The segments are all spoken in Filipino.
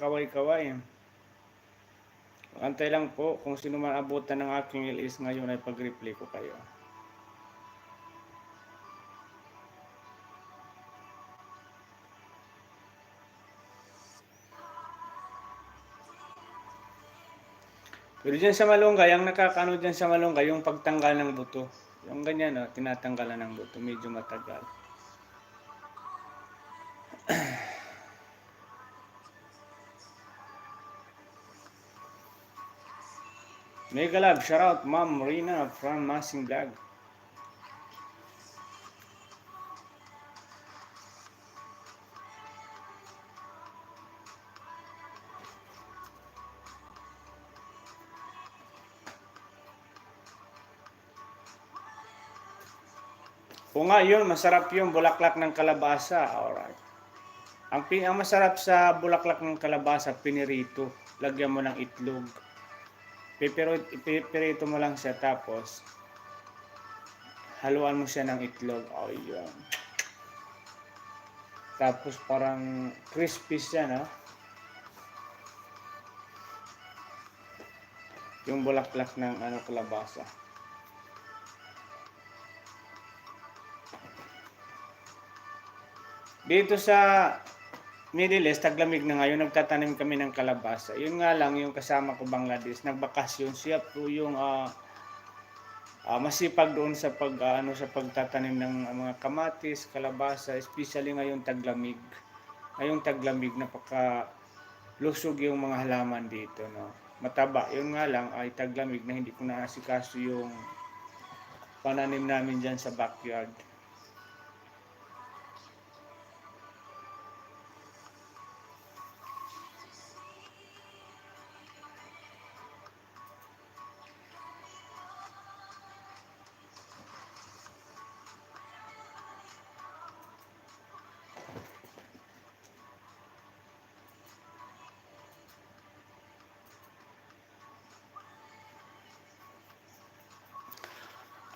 pakaway-kaway. Antay lang po kung sino man abutan ng aking LS ngayon ay pag-replay ko kayo. Pero dyan sa malunggay, ang nakakaano dyan sa malunggay, yung pagtanggal ng buto. Yung ganyan, tinatanggalan ng buto, medyo matagal. Mega love, shout out Ma'am Rina from Masing Vlog. O nga yun, masarap yung bulaklak ng kalabasa. Alright. Ang masarap sa bulaklak ng kalabasa, pinirito. Lagyan mo ng itlog. Pipirito mo lang siya tapos haluan mo siya ng itlog. Oh, yun. Tapos parang crispy siya, no? Yung bulaklak ng kalabasa. Dito sa Middle East, taglamig na ngayon, nagtatanim kami ng kalabasa. Yun nga lang, yung kasama ko Bangladesh, nagbakasyon siya po yung masipag doon sa sa pagtatanim ng mga kamatis, kalabasa, especially ngayong taglamig. Ngayong taglamig, napaka lusog yung mga halaman dito, no. Mataba. Yun nga lang ay taglamig na hindi ko naasikaso yung pananim namin diyan sa backyard.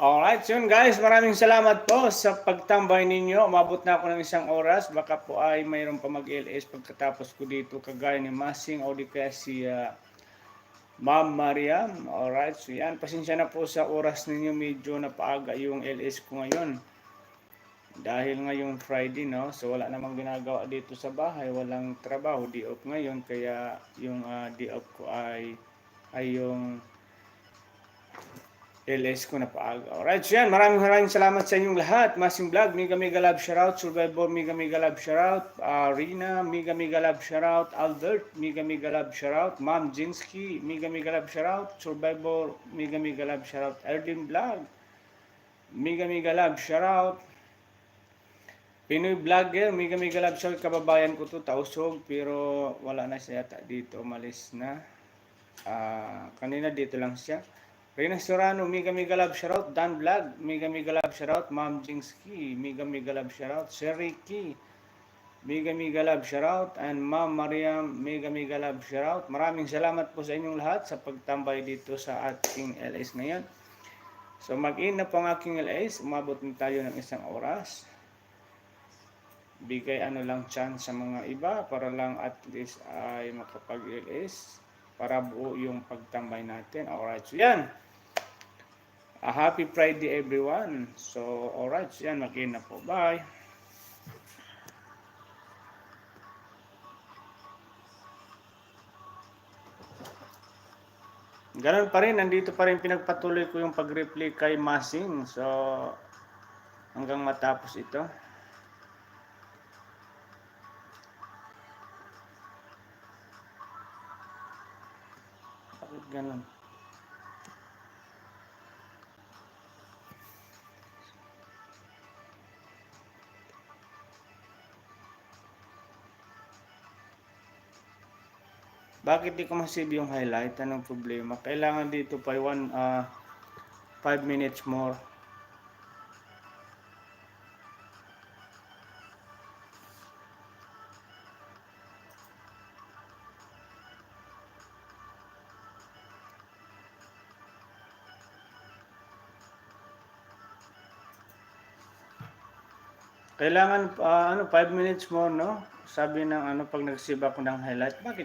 Alright, yun guys, maraming salamat po sa pagtambay ninyo. Umabot na ako ng 1 oras. Baka po ay mayroon pa mag-LS pagkatapos ko dito, kagaya ni Masing o di kaya si Ma'am Mariam. Alright, so yan, pasensya na po sa oras ninyo, medyo napaaga yung LS ko ngayon. Dahil ngayong Friday, no, so wala namang ginagawa dito sa bahay, walang trabaho, day off ngayon, kaya yung day off ko ay yung LS ko na paaga. Alright, so yan, maraming salamat sa inyong lahat. Masing Vlog, mega love shoutout. Survivor, mega love shoutout. Rina, mega love shoutout. Albert, mega love shoutout. Ma'am Jinsky, mega love shoutout. Survivor, mega love shoutout. Erdin Vlog, mega love shoutout. Pinoy Vlogger, mega love shoutout. Kababayan ko to, Tausog, pero wala na siya yata dito, umalis na. Kanina dito lang siya. Rina Sorano, mega love shoutout. Dan Vlog, mega love shoutout. Ma'am Jingsky, mega love shoutout. Sir Ricky, mega love shoutout. And Ma'am Mariam, mega love shoutout. Maraming salamat po sa inyong lahat sa pagtambay dito sa ating LS ngayon. So mag-in na po ang aking LS. Umabot na tayo ng 1 oras. Bigay lang chance sa mga iba para lang at least ay makapag-LS para buo yung pagtambay natin. Alright, so yan. Happy Friday everyone. So alright, so yan, mag-in na po. Bye. Ganun pa rin, nandito pa rin pinagpatuloy ko yung pag-replay kay Masing. So hanggang matapos ito. Bakit ganun? Bakit di ko masave yung highlight? Anong problema? Kailangan dito pa 5 minutes more. Kailangan 5 minutes more, no? Sabi ng pag nag-save ako ng highlight. Bakit